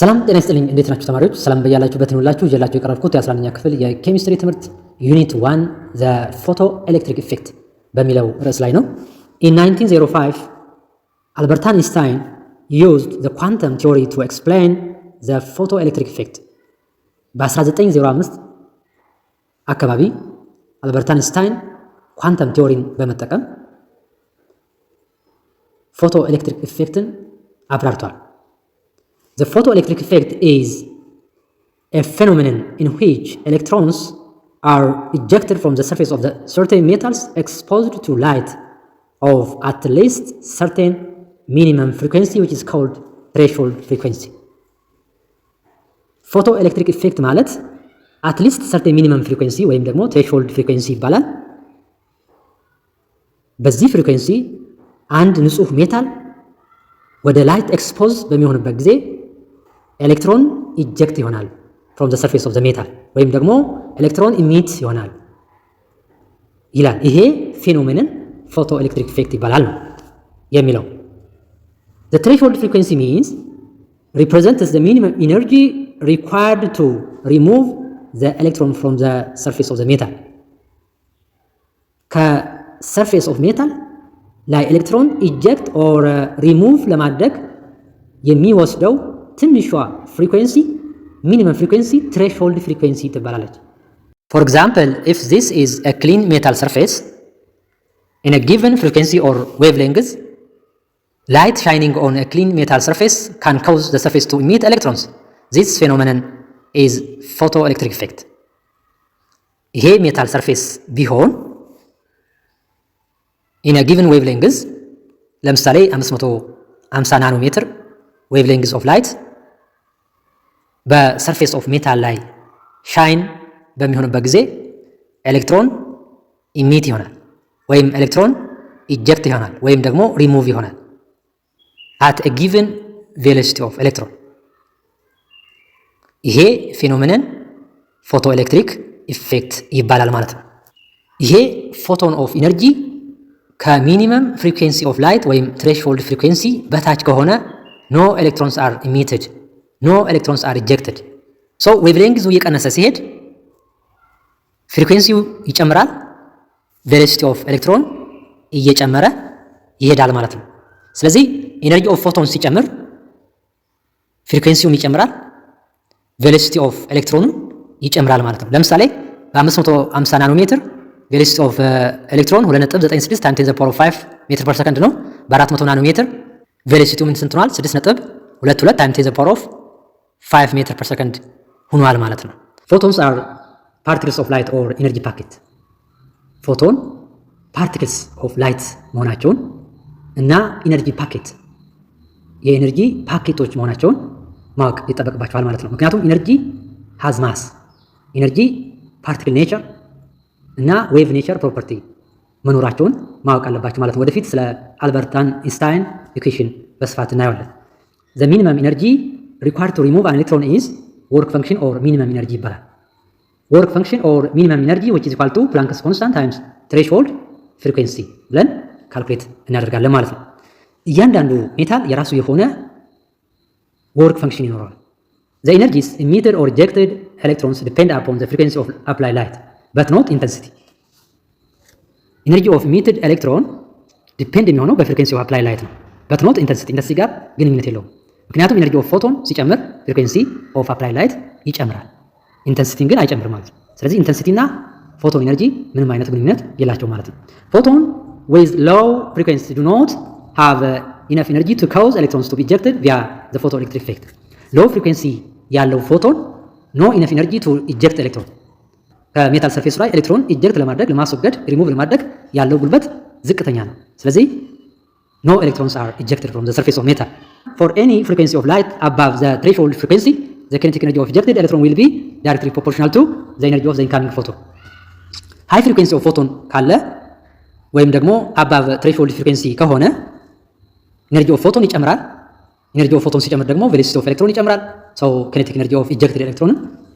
ሰላም ጤና ይስጥልኝ። እንዴት ናችሁ ተማሪዎች? ሰላም በያላችሁበት ይሁንላችሁ። ይዤላችሁ የቀረብኩት የ11ኛ ክፍል የኬሚስትሪ ትምህርት ዩኒት 1 ዘ ፎቶ ኤሌክትሪክ ኢፌክት በሚለው ርዕስ ላይ ነው። In 1905 አልበርት አይንስታይን used the quantum theory to explain the photoelectric effect። በ1905 አካባቢ አልበርት አይንስታይን ኳንተም ቲዎሪን በመጠቀም ፎቶ ኤሌክትሪክ ኢፌክትን አብራርቷል። The photoelectric effect is a phenomenon in which electrons are ejected from the surface of the certain metals exposed to light of at least certain minimum frequency which is called threshold frequency. Photoelectric effect ማለት at least certain minimum frequency ወይም ደግሞ threshold frequency ይባላል። በዚህ ፍሪኩዌንሲ አንድ ንጹህ ሜታል ወደ ላይት ኤክስፖዝ በሚሆንበት ጊዜ ኤሌክትሮን ኢጀክት ይሆናል from the surface of the metal ወይም ደግሞ ኤሌክትሮን ኢሚት ይሆናል ይላል። ይሄ ፌኖሜንን ፎቶ ኤሌክትሪክ ኢፌክት ይባላል ነው የሚለው። The threshold frequency means represents the minimum energy required to remove the electron from the surface of the metal። ከሰርፌስ ኦፍ ሜታል ላይ ኤሌክትሮን ኢጀክት ኦር ሪሙቭ ለማድረግ የሚወስደው ትንሿ ፍሪኩዌንሲ ሚኒመም ፍሪኩዌንሲ ትሬሽሆልድ ፍሪኩዌንሲ ትባላለች። For example, if this is a clean metal surface in a given frequency or wavelength, light shining on a clean metal surface can cause the surface to emit electrons. This phenomenon is photoelectric effect. ይሄ ሜታል ሰርፌስ ቢሆን in a given wavelength ለምሳሌ 550 ናኖሜትር ዌቭሌንግዝ ኦፍ ላይት በሰርፌስ ኦፍ ሜታል ላይ ሻይን በሚሆንበት ጊዜ ኤሌክትሮን ኢሚት ይሆናል ወይም ኤሌክትሮን ኢጀክት ይሆናል ወይም ደግሞ ሪሙቭ ይሆናል at a given velocity of electron። ይሄ ፌኖሜንን ፎቶ ኤሌክትሪክ ኢፌክት ይባላል ማለት ነው። ይሄ ፎቶን ኦፍ ኢነርጂ ከሚኒመም ፍሪኩዌንሲ ኦፍ ላይት ወይም ትሬሽሆልድ ፍሪኩዌንሲ በታች ከሆነ ኖ ኤሌክትሮንስ አር ኢሚትድ ኖ ኤሌክትሮንስ አር ኢጀክትድ። ሶ ዌቭሌንግዙ እየቀነሰ ሲሄድ ፍሪኩዌንሲው ይጨምራል፣ ቬሎሲቲ ኦፍ ኤሌክትሮን እየጨመረ ይሄዳል ማለት ነው። ስለዚህ ኢነርጂ ኦፍ ፎቶን ሲጨምር ፍሪኩዌንሲውም ይጨምራል፣ ቬሎሲቲ ኦፍ ኤሌክትሮኑ ይጨምራል ማለት ነው። ለምሳሌ በ550 ናኖሜትር ቬሎሲቲ ኦፍ ኤሌክትሮን 2.96 ታይምስ 10 ፓወር ኦፍ 5 ሜትር ፐር ሰከንድ ነው። በ400 ናኖሜትር ቬሎሲቲው ምን ስንት ሆኗል? 6.22 ታይምስ 10 ፓወር ኦፍ 5 ሜትር ፐር ሰከንድ ሆኗል ማለት ነው። ፎቶንስ አር ፓርቲክልስ ኦፍ ላይት ኦር ኢነርጂ ፓኬት። ፎቶን ፓርቲክልስ ኦፍ ላይት መሆናቸውን እና ኢነርጂ ፓኬት የኢነርጂ ፓኬቶች መሆናቸውን ማወቅ ይጠበቅባቸዋል ማለት ነው። ምክንያቱም ኢነርጂ ሃዝ ማስ፣ ኢነርጂ ፓርቲክል ኔቸር እና ዌቭ ኔቸር ፕሮፐርቲ መኖራቸውን ማወቅ አለባቸው ማለት ነው። ወደፊት ስለ አልበርት አይንስታይን ኢኩዌሽን በስፋት እናየዋለን። ዘ ሚኒመም ኢነርጂ ሪኳርድ ቱ ሪሙቭ አን ኤሌክትሮን ኢዝ ወርክ ፈንክሽን ኦር ሚኒመም ኢነርጂ ይባላል። ወርክ ፈንክሽን ኦር ሚኒመም ኢነርጂ ዊች ኢዝ ኢኳል ቱ ፕላንክስ ኮንስታንት ታይምስ ትሬሽሆልድ ፍሪኩዌንሲ ብለን ካልኩሌት እናደርጋለን ማለት ነው። እያንዳንዱ ሜታል የራሱ የሆነ ወርክ ፈንክሽን ይኖረዋል። ዘ ኢነርጂስ ኢሚትድ ኦር ሪጀክትድ ኤሌክትሮንስ ዲፔንድ አፖን ዘ ፍሪኩዌንሲ ኦፍ አፕላይ ላይት በት ኖት ኢንተንሲቲ። ኢነርጂ ኦፍ ኢሚትድ ኤሌክትሮን ዲፔንድ የሚሆነው በፍሪኩዌንሲ ኦፍ አፕላይ ላይት ነው። በት ኖት ኢንተንሲቲ፣ ኢንተንሲቲ ጋር ግንኙነት የለውም። ምክንያቱም ኢነርጂ ኦፍ ፎቶን ሲጨምር ፍሪኩዌንሲ ኦፍ አፕላይ ላይት ይጨምራል፣ ኢንተንሲቲን ግን አይጨምርም ማለት ነው። ስለዚህ ኢንተንሲቲ እና ፎቶን ኢነርጂ ምንም አይነት ግንኙነት የላቸው ማለት ነው። ፎቶን with low frequency do not have enough energy to cause electrons to be ejected via the photoelectric effect። low frequency ያለው ፎቶን no enough energy to eject electron። ከሜታል ሰርፌስ ላይ ኤሌክትሮን ኢጀክት ለማድረግ ለማስወገድ ሪሙቭ ለማድረግ ያለው ጉልበት ዝቅተኛ ነው። ስለዚህ no electrons are ejected from the surface of metal. For any frequency of light above the threshold frequency, the kinetic energy of ejected electron will be directly proportional to the energy of the incoming photon። high frequency of photon ካለ ወይም ደግሞ above threshold frequency ከሆነ energy of photon ይጨምራል። energy of photon ሲጨምር ደግሞ velocity of electron ይጨምራል። so kinetic energy of ejected electron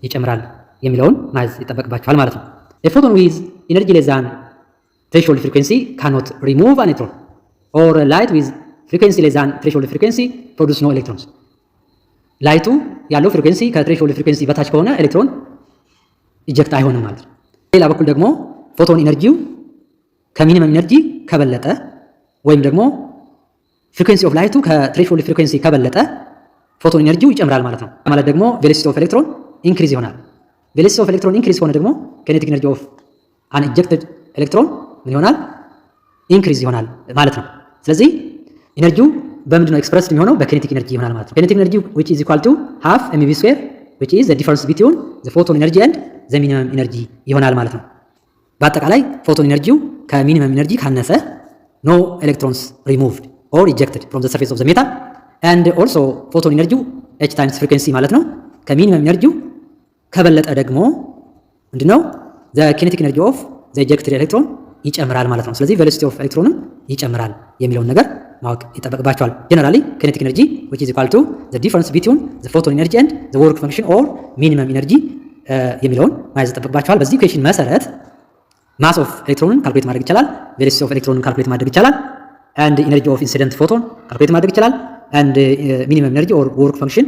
ይጨምራል የሚለውን ማየት ይጠበቅባችኋል ማለት ነው። a photon with energy less than threshold frequency cannot remove an electron or a light with frequency less than threshold frequency produce no electrons። ላይቱ ያለው ፍሪኩዌንሲ ከትሬሾልድ ፍሪኩዌንሲ በታች ከሆነ ኤሌክትሮን ኢጀክት አይሆንም ማለት ነው። ሌላ በኩል ደግሞ ፎቶን ኢነርጂው ከሚኒመም ኢነርጂ ከበለጠ ወይም ደግሞ ፍሪኩዌንሲ ኦፍ ላይቱ ከትሬሾልድ ፍሪኩዌንሲ ከበለጠ ፎቶን ኢነርጂው ይጨምራል ማለት ነው። ማለት ደግሞ ቬሎሲቲ ኦፍ ኤሌክትሮን ኢንክሪዝ ይሆናል። ቬሎሲቲ ኦፍ ኤሌክትሮን ኢንክሪዝ ከሆነ ደግሞ ኬኔቲክ ኢነርጂ ኦፍ አን ኢጀክትድ ኤሌክትሮን ምን ይሆናል? ኢንክሪዝ ይሆናል ማለት ነው። ስለዚህ ኢነርጂው በምንድን ነው ኤክስፕረስድ የሚሆነው? በኬኔቲክ ኢነርጂ ይሆናል ማለት ነው። ኬኔቲክ ኢነርጂ which is equal to half mv square which is the difference between the photon energy and the minimum energy ይሆናል ማለት ነው። በአጠቃላይ ፎቶን ኢነርጂው ከሚኒመም ኢነርጂ ካነሰ no electrons removed or ejected from the surface of the metal and also ፎቶን ኢነርጂው h times frequency ማለት ነው። ከሚኒመም ኢነርጂው ከበለጠ ደግሞ ምንድነው the kinetic energy of the ejected electron ይጨምራል ማለት ነው። ስለዚህ velocity of electronም ይጨምራል የሚለውን ነገር ማወቅ ይጠበቅባቸዋል። ጀነራሊ kinetic energy which is equal to the difference between the photon energy and the work function or minimum energy የሚለውን ማየት ይጠበቅባቸዋል። በዚህ ኢኩዌሽን መሰረት ማስ ኦፍ ኤሌክትሮንን ካልኩሌት ማድረግ ይቻላል። ቬሎሲቲ ኦፍ ኤሌክትሮንን ካልኩሌት ማድረግ ይቻላል። and energy of incident photon ካልኩሌት ማድረግ ይቻላል። and minimum energy or work function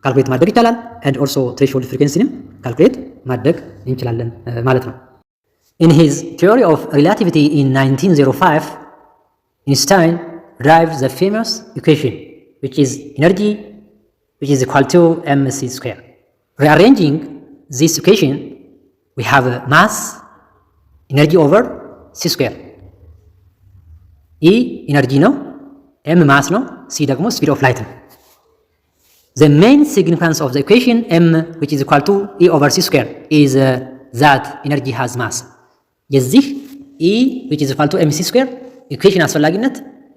ካልኩሌት ማድረግ ይቻላል። and also threshold frequency-ንም ካልኩሌት ማድረግ እንችላለን ማለት ነው። In his theory of relativity in 1905, Einstein derived the famous equation which is energy which is equal to mc square. Rearranging this equation, we have mass energy over c square. E energy ነው, m mass ነው, c ደግሞ speed of light ነው. The main significance of the equation m which is equal to e over c square is that energy has mass. የዚህ e which is equal to mc square ኢኩዌሽን አስፈላጊነት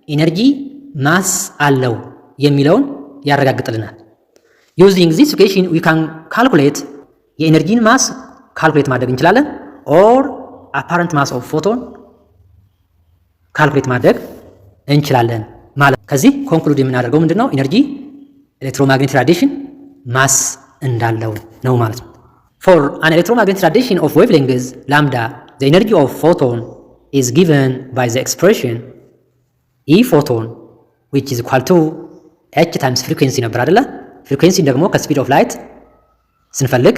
ኢነርጂ ማስ አለው የሚለውን ያረጋግጥልናል። using this equation we can calculate የኢነርጂን ማስ ካልኩሌት ማድረግ እንችላለን or apparent mass of photon ካልኩሌት ማድረግ እንችላለን ማለት። ከዚህ ኮንክሉድ የምናደርገው ምንድነው? ኢነርጂ ኤሌክትሮማግኔቲክ ራዲዬሽን ማስ እንዳለው ነው ማለት ነው። for an electromagnetic radiation of wavelength lambda the energy of photon is given by the expression E photon which is equal to h times frequency ነበር አይደለ? ፍሪኩዌንሲ ደግሞ ከስፒድ ኦፍ ላይት ስንፈልግ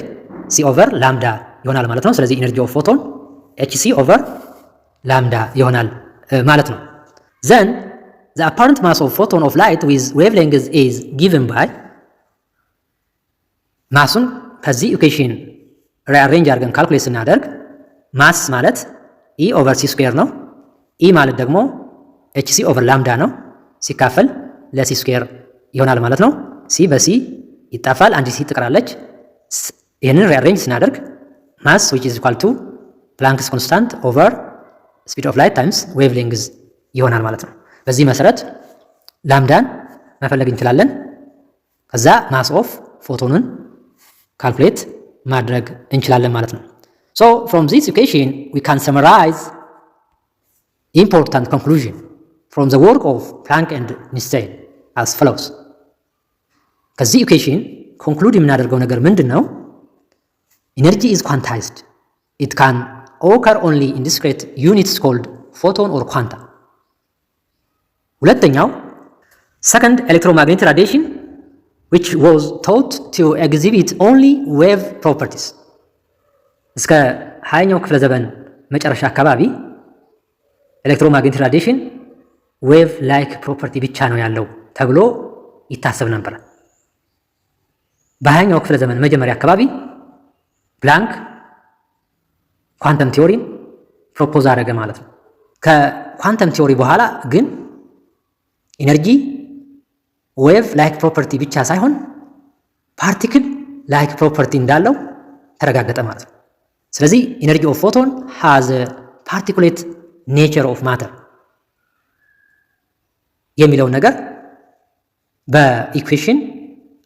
c ኦቨር ላምዳ ይሆናል ማለት ነው። ስለዚህ ኢነርጂ ኦፍ ፎቶን hc ኦቨር ላምዳ ይሆናል ማለት ነው። then the apparent mass of photon of light with wavelength is given by ማሱን ከዚህ ኢኩዌሽን ሪአሬንጅ አድርገን ካልኩሌት ስናደርግ ማስ ማለት e ኦቨር c ስኩዌር ነው። e ማለት ደግሞ hc ኦቨር ላምዳ ነው። ሲካፈል ለc ስኩዌር ይሆናል ማለት ነው። c በc ይጣፋል፣ አንድ c ትቀራለች። ይህንን ሪአሬንጅ ስናደርግ ማስ which is equal to Planck's constant over speed of light times wavelength ይሆናል ማለት ነው። በዚህ መሰረት ላምዳን መፈለግ እንችላለን። ከዛ ማስ ኦፍ ፎቶንን ካልኩሌት ማድረግ እንችላለን ማለት ነው። So from this equation we can summarize important conclusion from the work of Planck and Einstein as follows. ከዚህ ኢኩዌሽን ኮንክሉድ የምናደርገው ነገር ምንድን ነው? Energy is quantized. It can occur only in discrete units called photon or quanta. ሁለተኛው second electromagnetic radiation which was thought to exhibit only wave properties. እስከ 20ኛው ክፍለ ዘመን መጨረሻ አካባቢ ኤሌክትሮማግኔቲክ ራዲዬሽን ዌቭ ላይክ ፕሮፐርቲ ብቻ ነው ያለው ተብሎ ይታሰብ ነበር። በ20ኛው ክፍለ ዘመን መጀመሪያ አካባቢ ፕላንክ ኳንተም ቲዮሪን ፕሮፖዝ አደረገ ማለት ነው። ከኳንተም ቲዮሪ በኋላ ግን ኢነርጂ ዌቭ ላይክ ፕሮፐርቲ ብቻ ሳይሆን ፓርቲክል ላይክ ፕሮፐርቲ እንዳለው ተረጋገጠ ማለት ነው። ስለዚህ ኢነርጂ ኦፍ ፎቶን ሃዝ ፓርቲኩሌት ኔቸር ኦፍ ማተር የሚለውን ነገር በኢኩዌሽን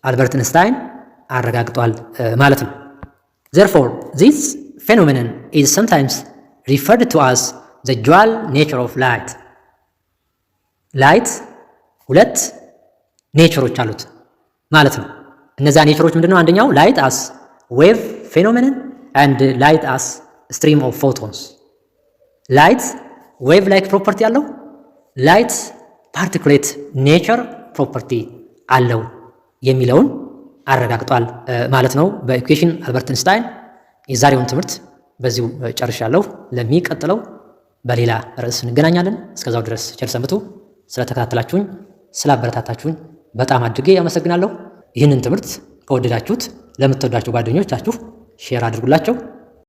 አልበርት ኢንስታይን አረጋግጧል ማለት ነው። therefore this phenomenon is sometimes referred to as the dual nature of light. ላይት ሁለት ኔቸሮች አሉት ማለት ነው። እነዛ ኔቸሮች ምንድነው? አንደኛው ላይት አስ ዌቭ ፌኖሜኖን and light as stream of photons. light wave like property አለው፣ light particulate nature property አለው የሚለውን አረጋግጧል ማለት ነው በኢኩዌሽን አልበርት ኢንስታይን። የዛሬውን ትምህርት በዚሁ ጨርሻለሁ። ለሚቀጥለው በሌላ ርዕስ እንገናኛለን። እስከዛው ድረስ ቸር ሰንብቱ። ስለተከታተላችሁኝ ስላበረታታችሁኝ በጣም አድርጌ አመሰግናለሁ። ይህንን ትምህርት ከወደዳችሁት ለምትወዷቸው ጓደኞቻችሁ ሼር አድርጉላቸው።